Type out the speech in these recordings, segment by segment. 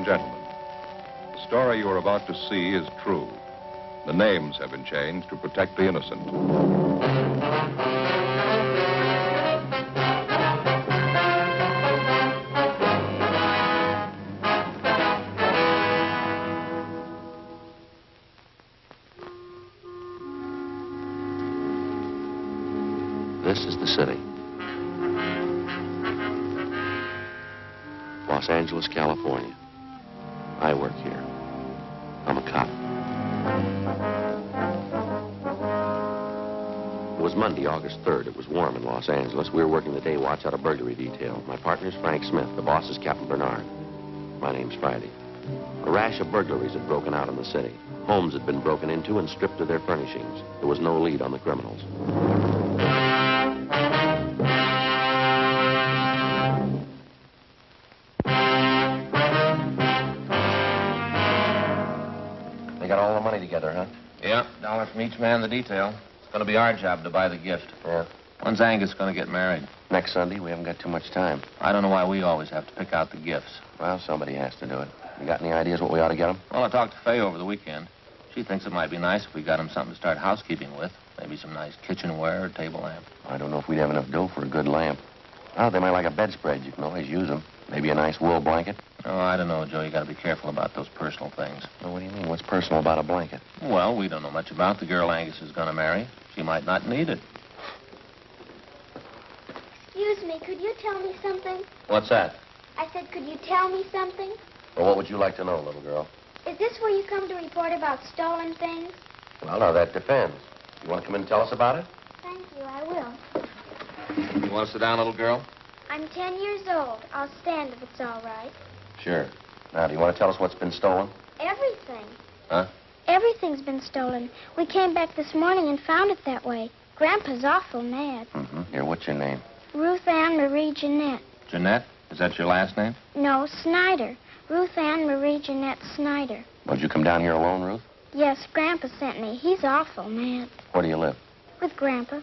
and gentlemen, the story you are about to see is true. The names have been changed to protect the innocent. This is the city. Los Angeles, California. I work here. I'm a cop. It was Monday, August 3rd. It was warm in Los Angeles. We were working the day watch out of burglary detail. My partner's Frank Smith. The boss is Captain Bernard. My name's Friday. A rash of burglaries had broken out in the city. Homes had been broken into and stripped of their furnishings. There was no lead on the criminals. They got all the money together, huh? Yeah, $1 from each man in the detail. It's going to be our job to buy the gift. Yeah. When's Angus going to get married? Next Sunday. We haven't got too much time. I don't know why we always have to pick out the gifts. Well, somebody has to do it. You got any ideas what we ought to get them? Well, I talked to Faye over the weekend. She thinks it might be nice if we got him something to start housekeeping with. Maybe some nice kitchenware or table lamp. I don't know if we'd have enough dough for a good lamp. Oh, they might like a bedspread. You can always use them. Maybe a nice wool blanket. Oh, I don't know, Joe. You got to be careful about those personal things. Well, what do you mean? What's personal about a blanket? Well, we don't know much about the girl Angus is going to marry. She might not need it. Excuse me, could you tell me something? What's that? I said, could you tell me something? Well, what would you like to know, little girl? Is this where you come to report about stolen things? Well, now, that depends. You want to come in and tell us about it? Thank you, I will. You want to sit down, little girl? I'm 10 years old. I'll stand if it's all right. Sure. Now, do you want to tell us what's been stolen? Everything. Huh? Everything's been stolen. We came back this morning and found it that way. Grandpa's awful mad. Mm-hmm. Here, what's your name? Ruth Ann Marie Jeanette. Jeanette? Is that your last name? No, Snyder. Ruth Ann Marie Jeanette Snyder. Well, did you come down here alone, Ruth? Yes, Grandpa sent me. He's awful mad. Where do you live? With Grandpa.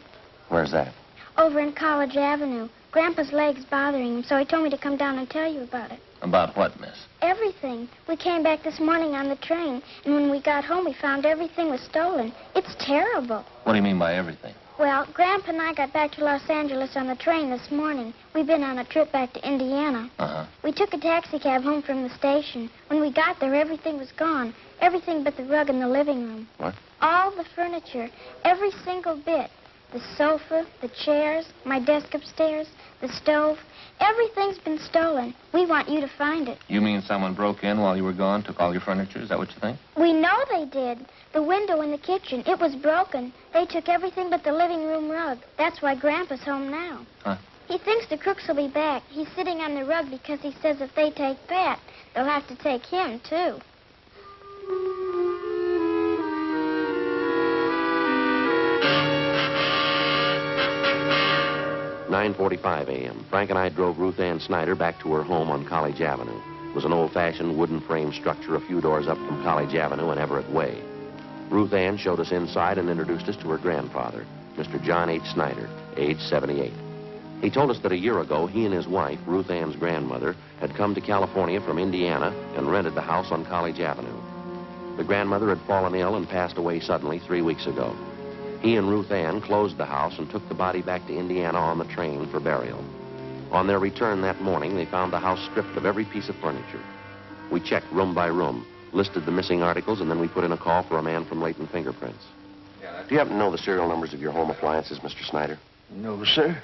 Where's that? Over in College Avenue. Grandpa's leg's bothering him, so he told me to come down and tell you about it. About what, miss? Everything. We came back this morning on the train, and when we got home, we found everything was stolen. It's terrible. What do you mean by everything? Well, Grandpa and I got back to Los Angeles on the train this morning. We've been on a trip back to Indiana. Uh-huh. We took a taxi cab home from the station. When we got there, everything was gone. Everything but the rug in the living room. What? All the furniture. Every single bit. The sofa, the chairs, my desk upstairs, the stove. Everything's been stolen. We want you to find it. You mean someone broke in while you were gone, took all your furniture? Is that what you think? We know they did. The window in the kitchen, it was broken. They took everything but the living room rug. That's why Grandpa's home now. Huh? He thinks the crooks will be back. He's sitting on the rug because he says if they take Pat, they'll have to take him, too. 9:45 a.m. Frank and I drove Ruth Ann Snyder back to her home on College Avenue. It was an old-fashioned wooden frame structure a few doors up from College Avenue and Everett Way. Ruth Ann showed us inside and introduced us to her grandfather, Mr. John H. Snyder, age 78. He told us that a year ago, he and his wife, Ruth Ann's grandmother, had come to California from Indiana and rented the house on College Avenue. The grandmother had fallen ill and passed away suddenly 3 weeks ago. He and Ruth Ann closed the house and took the body back to Indiana on the train for burial. On their return that morning, they found the house stripped of every piece of furniture. We checked room by room, listed the missing articles, and then we put in a call for a man from Leighton Fingerprints. Do you happen to know the serial numbers of your home appliances, Mr. Snyder? No, sir.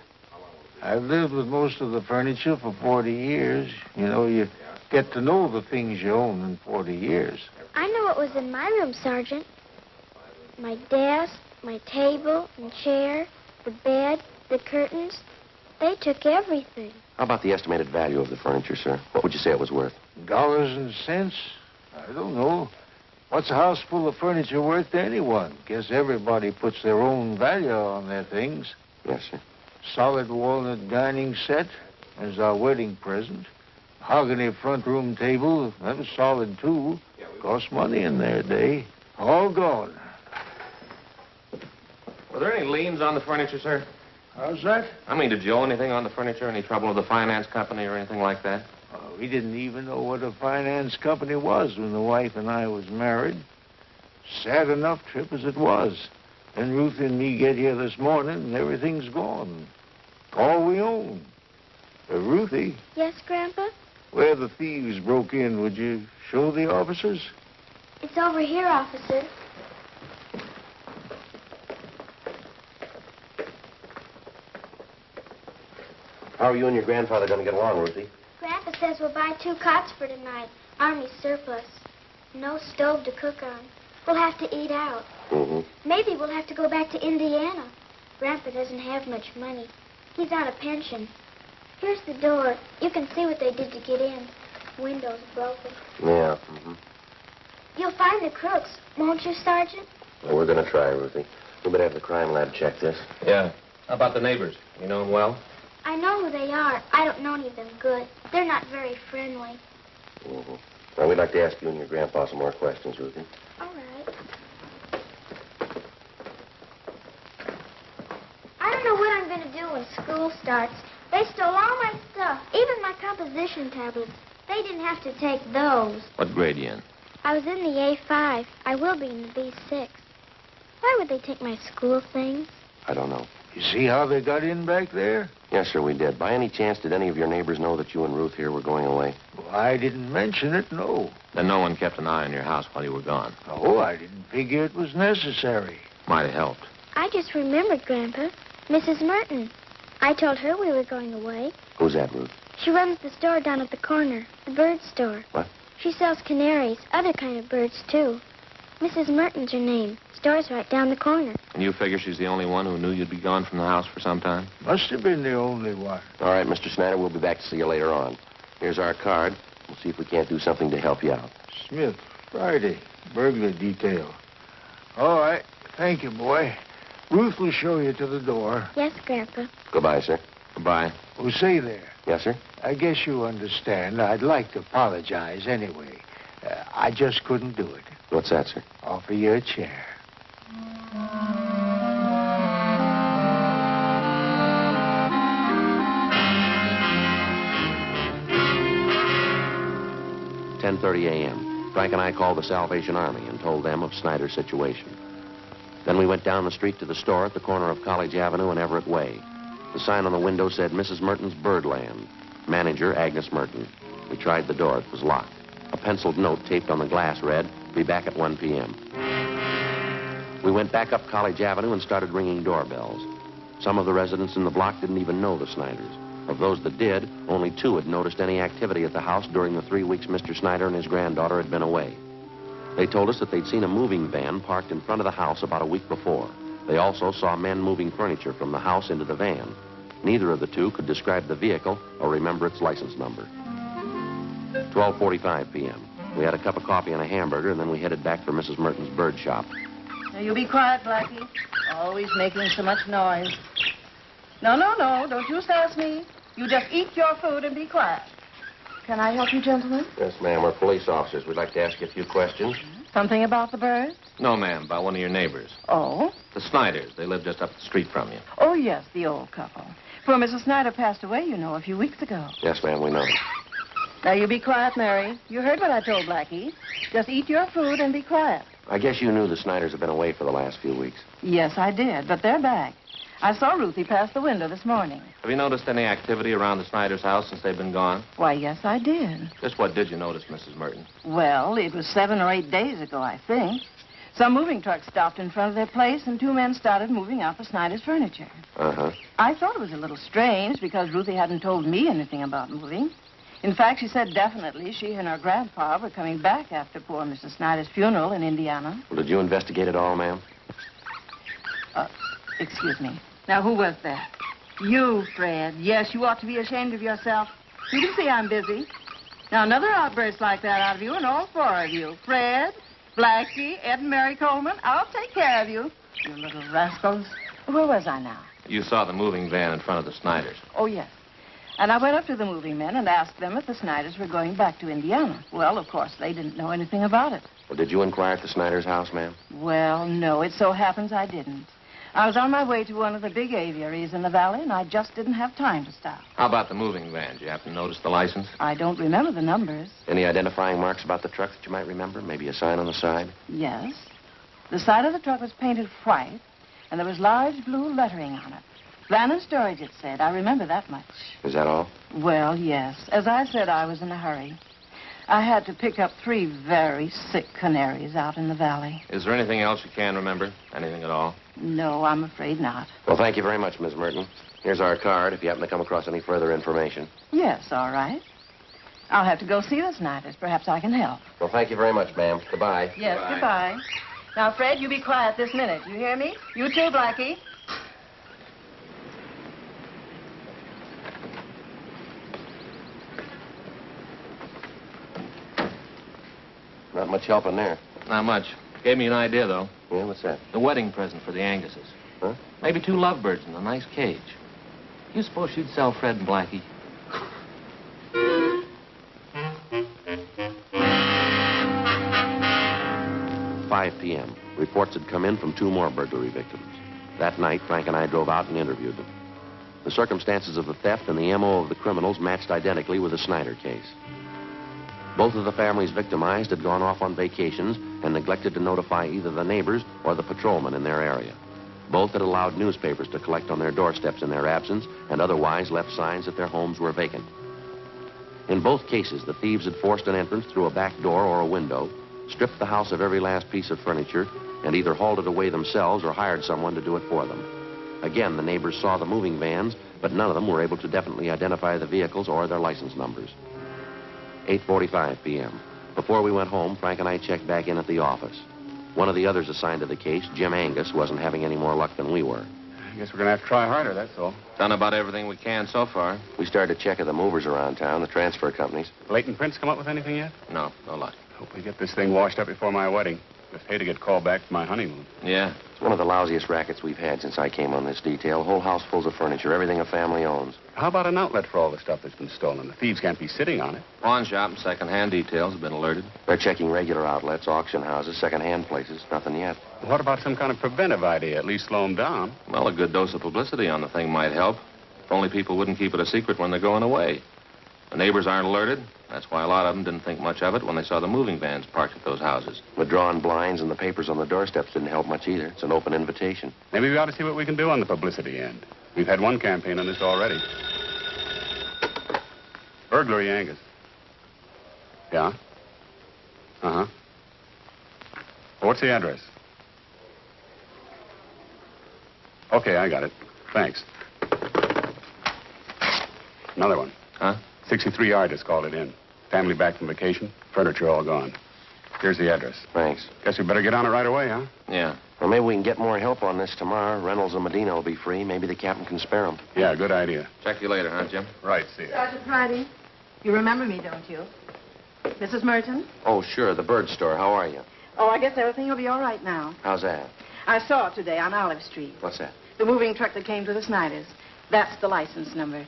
I've lived with most of the furniture for 40 years. You know, you get to know the things you own in 40 years. I know what was in my room, Sergeant. My desk, my table and chair, the bed, the curtains. They took everything. How about the estimated value of the furniture, sir? What would you say it was worth? Dollars and cents? I don't know. What's a house full of furniture worth to anyone? Guess everybody puts their own value on their things. Yes, sir. Solid walnut dining set as our wedding present. Mahogany front room table, that was solid, too. Cost money in their day. All gone. Were there any liens on the furniture, sir? How's that? I mean, did you owe anything on the furniture? Any trouble with the finance company or anything like that? We didn't even know what a finance company was when the wife and I was married. Sad enough trip as it was. And Ruth and me get here this morning and everything's gone. All we own. Ruthie, Yes, Grandpa? where the thieves broke in, would you show the officers? It's over here, officer. How are you and your grandfather going to get along, Ruthie? Grandpa says we'll buy 2 cots for tonight. Army surplus. No stove to cook on. We'll have to eat out. Mm-hmm. Maybe we'll have to go back to Indiana. Grandpa doesn't have much money. He's on a pension. Here's the door. You can see what they did to get in. Windows broken. Yeah. Mm-hmm. You'll find the crooks, won't you, Sergeant? Well, we're going to try, Ruthie. We better have the crime lab check this. Yeah. How about the neighbors? You know them well? I know who they are. I don't know any of them good. They're not very friendly. Mm-hmm. Well, we'd like to ask you and your grandpa some more questions, Ruthie. All right. I don't know what I'm going to do when school starts. They stole all my stuff, even my composition tablets. They didn't have to take those. What grade you in? I was in the A5. I will be in the B6. Why would they take my school things? I don't know. You see how they got in back there? Yes, sir, we did. By any chance, did any of your neighbors know that you and Ruth here were going away? Well, I didn't mention it, no. Then no one kept an eye on your house while you were gone. Oh, I didn't figure it was necessary. Might have helped. I just remembered, Grandpa. Mrs. Merton. I told her we were going away. Who's that, Ruth? She runs the store down at the corner, the bird store. What? She sells canaries, other kind of birds, too. Mrs. Merton's her name. Store's right down the corner. And you figure she's the only one who knew you'd be gone from the house for some time? Must have been the only one. All right, Mr. Snyder, we'll be back to see you later on. Here's our card. We'll see if we can't do something to help you out. Smith, Friday, burglar detail. All right. Thank you, boy. Ruth will show you to the door. Yes, Grandpa. Goodbye, sir. Goodbye. Oh, say there. Yes, sir? I guess you understand. I'd like to apologize anyway. I just couldn't do it. What's that, sir? Offer you a chair. "10:30 a.m. Frank and I called the Salvation Army and told them of Snyder's situation. Then we went down the street to the store at the corner of College Avenue and Everett Way. The sign on the window said Mrs. Merton's Birdland. Manager, Agnes Merton. We tried the door. It was locked. A penciled note taped on the glass read, "Be back at 1 p.m." We went back up College Avenue and started ringing doorbells. Some of the residents in the block didn't even know the Snyders. Of those that did, only 2 had noticed any activity at the house during the 3 weeks Mr. Snyder and his granddaughter had been away. They told us that they'd seen a moving van parked in front of the house about a week before. They also saw men moving furniture from the house into the van. Neither of the 2 could describe the vehicle or remember its license number. 12:45 p.m. We had a cup of coffee and a hamburger, and then we headed back for Mrs. Merton's bird shop. Now, you be quiet, Blackie. Always making so much noise. No, don't you sass me. You just eat your food and be quiet. Can I help you, gentlemen? Yes, ma'am. We're police officers. We'd like to ask you a few questions. Something about the birds? No, ma'am. About one of your neighbors. Oh? The Snyders. They live just up the street from you. Oh, yes, the old couple. Poor Mrs. Snyder passed away, you know, a few weeks ago. Yes, ma'am, we know. Now, you be quiet, Mary. You heard what I told Blackie. Just eat your food and be quiet. I guess you knew the Snyders have been away for the last few weeks. Yes, I did, but they're back. I saw Ruthie pass the window this morning. Have you noticed any activity around the Snyders' house since they've been gone? Why, yes, I did. Just what did you notice, Mrs. Merton? Well, it was 7 or 8 days ago, I think. Some moving trucks stopped in front of their place, and 2 men started moving out the Snyder's furniture. Uh-huh. I thought it was a little strange because Ruthie hadn't told me anything about moving. In fact, she said definitely she and her grandpa were coming back after poor Mrs. Snyder's funeral in Indiana. Well, did you investigate it all, ma'am? Excuse me. Now, who was that? You, Fred. Yes, you ought to be ashamed of yourself. You can see I'm busy. Now, another outburst like that out of you and all 4 of you. Fred, Blackie, Ed and Mary Coleman, I'll take care of you. You little rascals. Where was I now? You saw the moving van in front of the Snyders. Oh, yes. And I went up to the moving men and asked them if the Snyders were going back to Indiana. Well, of course, they didn't know anything about it. Well, did you inquire at the Snyders' house, ma'am? Well, no, it so happens I didn't. I was on my way to one of the big aviaries in the valley, and I just didn't have time to stop. How about the moving van? Did you happen to notice the license? I don't remember the numbers. Any identifying marks about the truck that you might remember? Maybe a sign on the side? Yes. The side of the truck was painted white, and there was large blue lettering on it. Van and storage, it said. I remember that much. Is that all? Well, yes. As I said, I was in a hurry. I had to pick up 3 very sick canaries out in the valley. Is there anything else you can remember? Anything at all? No, I'm afraid not. Well, thank you very much, Miss Merton. Here's our card if you happen to come across any further information. Yes, all right. I'll have to go see the Snyders. Perhaps I can help. Well, thank you very much, ma'am. Goodbye. Yes, goodbye. Now, Fred, you be quiet this minute. You hear me? You too, Blackie. Not much help in there. Not much. Gave me an idea, though. Yeah, what's that? The wedding present for the Anguses. Huh? Maybe 2 lovebirds in a nice cage. You suppose she'd sell Fred and Blackie? 5 p.m. Reports had come in from 2 more burglary victims. That night, Frank and I drove out and interviewed them. The circumstances of the theft and the M.O. of the criminals matched identically with the Snyder case. Both of the families victimized had gone off on vacations and neglected to notify either the neighbors or the patrolmen in their area. Both had allowed newspapers to collect on their doorsteps in their absence and otherwise left signs that their homes were vacant. In both cases, the thieves had forced an entrance through a back door or a window, stripped the house of every last piece of furniture, and either hauled it away themselves or hired someone to do it for them. Again, the neighbors saw the moving vans, but none of them were able to definitely identify the vehicles or their license numbers. 8:45 p.m. Before we went home, Frank and I checked back in at the office. One of the others assigned to the case, Jim Angus, wasn't having any more luck than we were. I guess we're going to have to try harder, that's all. Done about everything we can so far. We started to check the movers around town, the transfer companies. Leighton Prince come up with anything yet? No luck. Hope we get this thing washed up before my wedding. Just hate to get called back for my honeymoon. Yeah. It's one of the lousiest rackets we've had since I came on this detail. Whole house full of furniture, everything a family owns. How about an outlet for all the stuff that's been stolen? The thieves can't be sitting on it. Pawn shop and second-hand details have been alerted. They're checking regular outlets, auction houses, second-hand places. Nothing yet. What about some kind of preventive idea, at least slow them down? Well, a good dose of publicity on the thing might help. If only people wouldn't keep it a secret when they're going away. The neighbors aren't alerted. That's why a lot of them didn't think much of it when they saw the moving vans parked at those houses. The drawn blinds and the papers on the doorsteps didn't help much either. It's an open invitation. Maybe we ought to see what we can do on the publicity end. We've had one campaign on this already. Burglary, Angus. Yeah? Uh-huh. What's the address? Okay, I got it. Thanks. Another one. Huh? 63R just called it in. Family back from vacation, furniture all gone. Here's the address. Thanks. Guess we better get on it right away, huh? Yeah. Well, maybe we can get more help on this tomorrow. Reynolds and Medina will be free. Maybe the captain can spare them. Yeah, good idea. Check you later, huh, Jim? Right, see ya. Sergeant Friday, you remember me, don't you? Mrs. Merton? Oh, sure, the bird store. How are you? Oh, I guess everything will be all right now. How's that? I saw it today on Olive Street. What's that? The moving truck that came to the Snyders. That's the license number.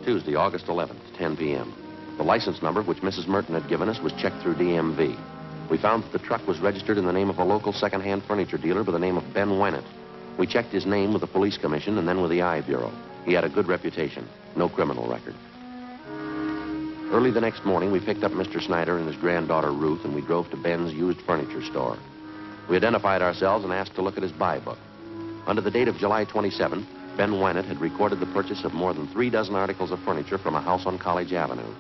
Tuesday, August 11th, 10 p.m. The license number, which Mrs. Merton had given us, was checked through DMV. We found that the truck was registered in the name of a local second-hand furniture dealer by the name of Ben Wennett. We checked his name with the police commission and then with the I Bureau. He had a good reputation, no criminal record. Early the next morning, we picked up Mr. Snyder and his granddaughter Ruth, and we drove to Ben's used furniture store. We identified ourselves and asked to look at his buy book. Under the date of July 27th, Ben Wennett had recorded the purchase of more than 3 dozen articles of furniture from a house on College Avenue.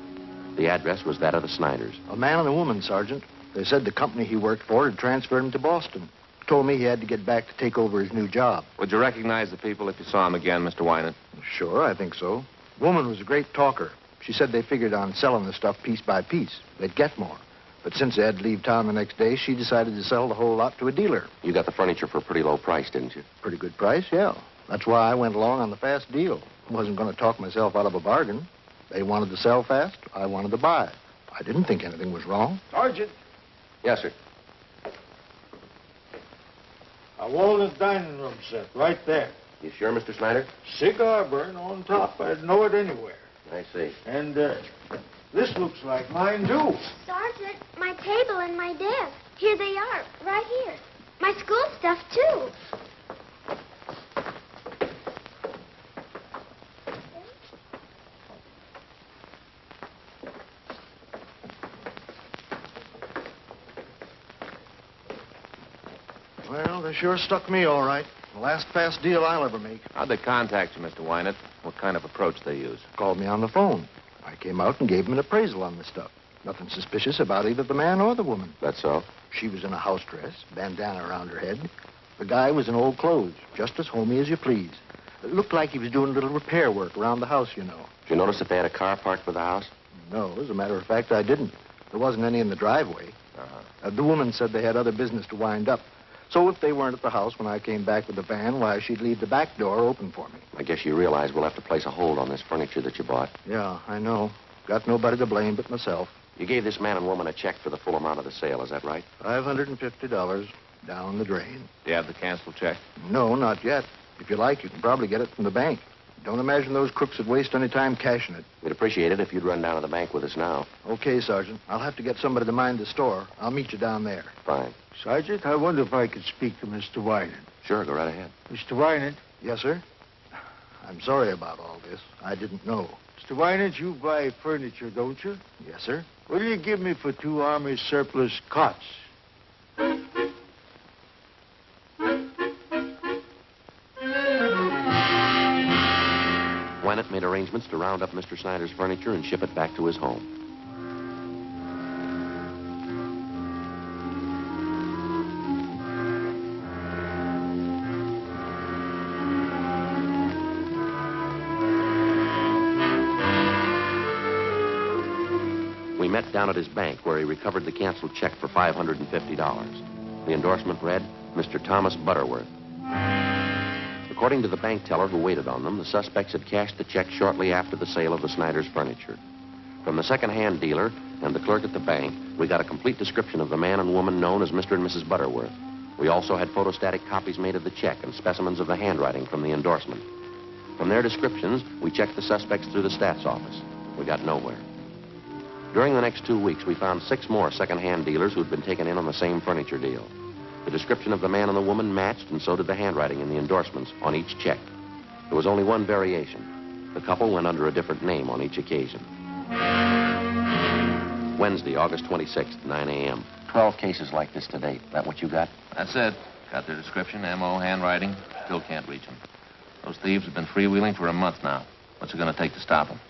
The address was that of the Snyders. A man and a woman, Sergeant. They said the company he worked for had transferred him to Boston. Told me he had to get back to take over his new job. Would you recognize the people if you saw them again, Mr. Wynant? Sure, I think so. Woman was a great talker. She said they figured on selling the stuff piece by piece. They'd get more. But since they had to leave town the next day, she decided to sell the whole lot to a dealer. You got the furniture for a pretty low price, didn't you? Pretty good price, yeah. That's why I went along on the fast deal. Wasn't going to talk myself out of a bargain. They wanted to sell fast. I wanted to buy. I didn't think anything was wrong. Sergeant, Yes, sir. a walnut dining room set right there. You sure, Mr. Snyder? Cigar burn on top. I'd know it anywhere. I see. And this looks like mine, too. Sergeant, my table and my desk. Here they are, right here. My school stuff, too. Well, they sure stuck me all right. The last fast deal I'll ever make. How'd they contact you, Mr. Wynant? What kind of approach they use? Called me on the phone. I came out and gave him an appraisal on the stuff. Nothing suspicious about either the man or the woman. That's so? She was in a house dress, bandana around her head. The guy was in old clothes, just as homey as you please. It looked like he was doing a little repair work around the house, you know. Did you notice if they had a car parked by the house? No, as a matter of fact, I didn't. There wasn't any in the driveway. The woman said they had other business to wind up. So if they weren't at the house when I came back with the van, why, she'd leave the back door open for me. I guess you realize we'll have to place a hold on this furniture that you bought. Yeah, I know. Got nobody to blame but myself. You gave this man and woman a check for the full amount of the sale, is that right? $550 down the drain. Do you have the canceled check? No, not yet. If you like, you can probably get it from the bank. Don't imagine those crooks would waste any time cashing it. We'd appreciate it if you'd run down to the bank with us now. Okay, Sergeant. I'll have to get somebody to mind the store. I'll meet you down there. Fine. Sergeant, I wonder if I could speak to Mr. Wynant. Sure, go right ahead. Mr. Wynant? Yes, sir? I'm sorry about all this. I didn't know. Mr. Wynant, you buy furniture, don't you? Yes, sir? What do you give me for 2 Army surplus cots? Wynant made arrangements to round up Mr. Snyder's furniture and ship it back to his home. We met down at his bank where he recovered the canceled check for $550. The endorsement read, Mr. Thomas Butterworth. According to the bank teller who waited on them, the suspects had cashed the check shortly after the sale of the Snyder's furniture. From the second-hand dealer and the clerk at the bank, we got a complete description of the man and woman known as Mr. and Mrs. Butterworth. We also had photostatic copies made of the check and specimens of the handwriting from the endorsement. From their descriptions, we checked the suspects through the stats office. We got nowhere. During the next 2 weeks, we found 6 more second-hand dealers who'd been taken in on the same furniture deal. The description of the man and the woman matched, and so did the handwriting in the endorsements on each check. There was only one variation. The couple went under a different name on each occasion. Wednesday, August 26th, 9 a.m. 12 cases like this to date. That what you got? That's it. Got their description, M.O., handwriting. Still can't reach them. Those thieves have been freewheeling for a month now. What's it going to take to stop them?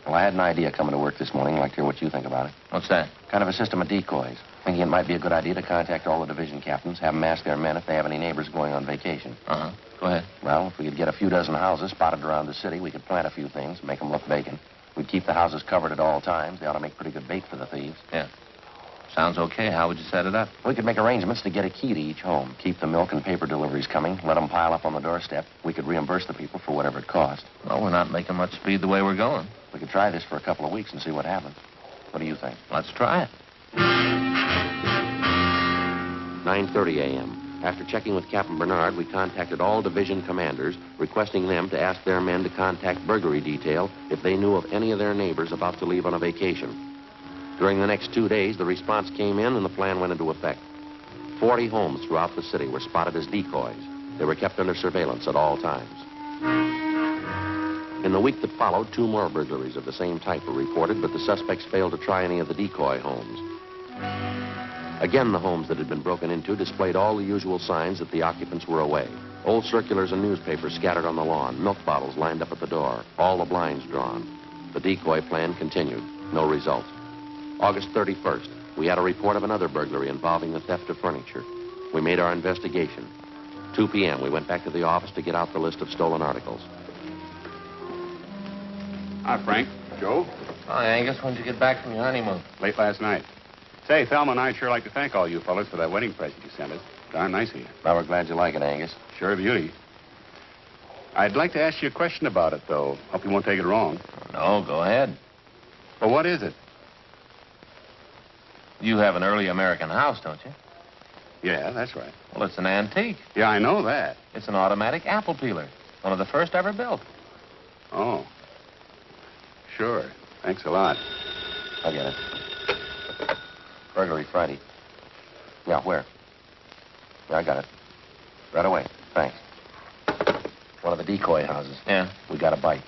Well, I had an idea coming to work this morning. I'd like to hear what you think about it. What's that? Kind of a system of decoys. Thinking it might be a good idea to contact all the division captains, have them ask their men if they have any neighbors going on vacation. Uh-huh. Go ahead. Well, if we could get a few dozen houses spotted around the city, we could plant a few things, make them look vacant. We'd keep the houses covered at all times. They ought to make pretty good bait for the thieves. Yeah. Sounds okay. How would you set it up? We could make arrangements to get a key to each home, keep the milk and paper deliveries coming, let them pile up on the doorstep. We could reimburse the people for whatever it cost. Well, we're not making much speed the way we're going. We could try this for a couple of weeks and see what happens. What do you think? Let's try it. 9:30 a.m. After checking with Captain Bernard, we contacted all division commanders, requesting them to ask their men to contact burglary detail if they knew of any of their neighbors about to leave on a vacation. During the next 2 days, the response came in and the plan went into effect. 40 homes throughout the city were spotted as decoys. They were kept under surveillance at all times. In the week that followed, 2 more burglaries of the same type were reported, but the suspects failed to try any of the decoy homes. Again, the homes that had been broken into displayed all the usual signs that the occupants were away. Old circulars and newspapers scattered on the lawn, milk bottles lined up at the door, all the blinds drawn. The decoy plan continued. No result. August 31st, we had a report of another burglary involving the theft of furniture. We made our investigation. 2 p.m., we went back to the office to get out the list of stolen articles. Hi, Frank. Joe? Hi, Angus. When'd you get back from your honeymoon? Late last night. Say, Thelma and I'd sure like to thank all you fellas for that wedding present you sent us. Darn nice of you. Well, we're glad you like it, Angus. Sure a beauty. I'd like to ask you a question about it, though. Hope you won't take it wrong. No, go ahead. Well, what is it? You have an early American house, don't you? Yeah, that's right. Well, it's an antique. Yeah, I know that. It's an automatic apple peeler. One of the first ever built. Oh. Sure. Thanks a lot. I'll get it. Burglary Friday. Yeah, where? Yeah, I got it. Right away. Thanks. One of the decoy houses. Yeah. We got a bite.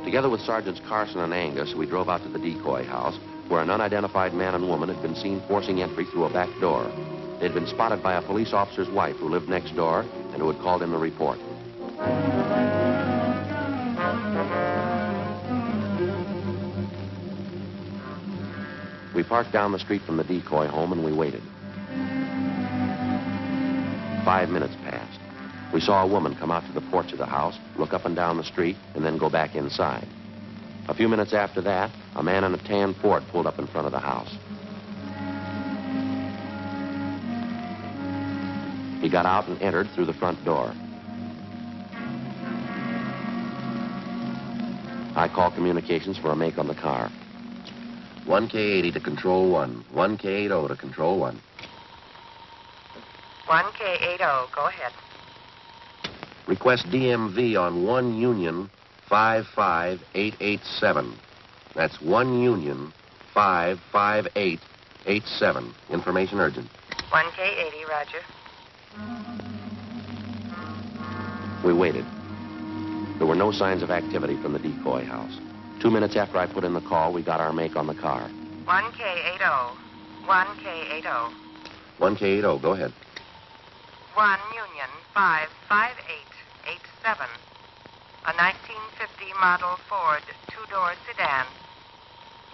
Together with Sergeants Carson and Angus, we drove out to the decoy house, where an unidentified man and woman had been seen forcing entry through a back door. They'd been spotted by a police officer's wife who lived next door and who had called in the report. We parked down the street from the decoy home and we waited. 5 minutes passed. We saw a woman come out to the porch of the house, look up and down the street, and then go back inside. A few minutes after that, a man in a tan Ford pulled up in front of the house. He got out and entered through the front door. I called communications for a make on the car. 1K80 to Control 1. 1K80 to Control 1. 1K80, go ahead. Request DMV on 1 Union 55887. That's 1 Union 55887. Information urgent. 1K80, roger. We waited. There were no signs of activity from the decoy house. 2 minutes after I put in the call, we got our make on the car. 1K80. 1K80. 1K80, go ahead. 1 Union 55887. A 1950 model Ford two-door sedan.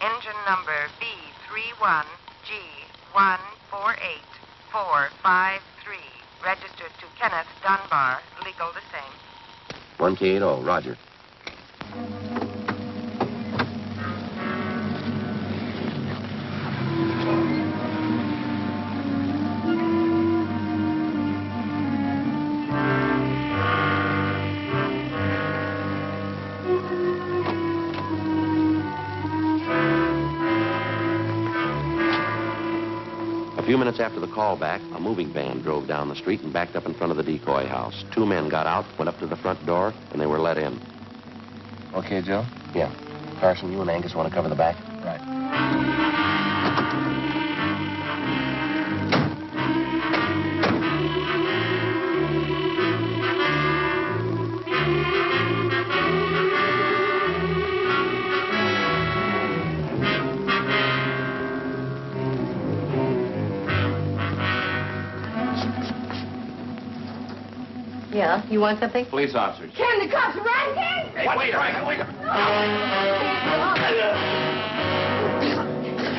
Engine number B31G148453. Registered to Kenneth Dunbar. Legal the same. 1K80, roger. A few minutes after the call back, a moving van drove down the street and backed up in front of the decoy house. 2 men got out, went up to the front door, and they were let in. Okay, Joe? Yeah. Carson, you and Angus want to cover the back? Right. Yeah, you want something? Police officers. Can the cops right here? Hey, wait, wait.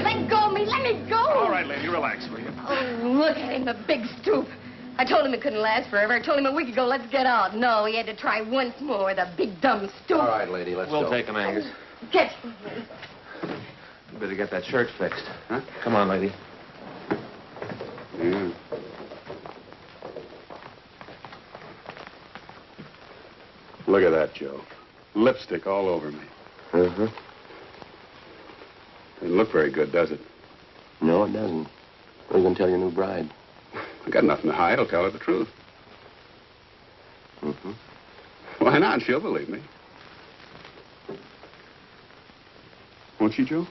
Let go of me, let me go. All right, lady, relax, will you? Oh, look at him, the big stoop. I told him it couldn't last forever. I told him a week ago, let's get out. No, he had to try once more, the big dumb stoop. All right, lady, let's go. We'll take him, Angus. Get You better get that shirt fixed. Huh? Come on, lady. Yeah. Look at that, Joe. Lipstick all over me. Uh-huh. Doesn't look very good, does it? No, it doesn't. What are you going to tell your new bride? I got nothing to hide. I'll tell her the truth. Mm-hmm. Why not? She'll believe me. Won't she, Joe?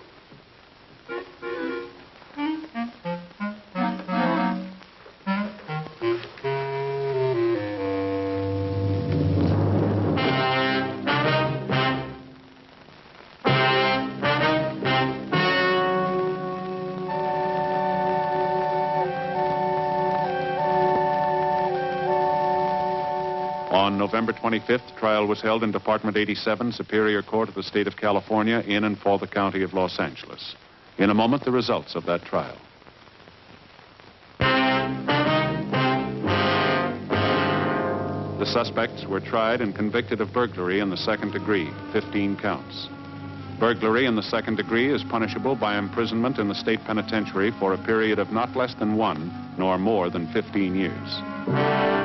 On November 25th, trial was held in Department 87, Superior Court of the State of California, in and for the County of Los Angeles. In a moment, the results of that trial. The suspects were tried and convicted of burglary in the second degree, 15 counts. Burglary in the second degree is punishable by imprisonment in the state penitentiary for a period of not less than 1 nor more than 15 years.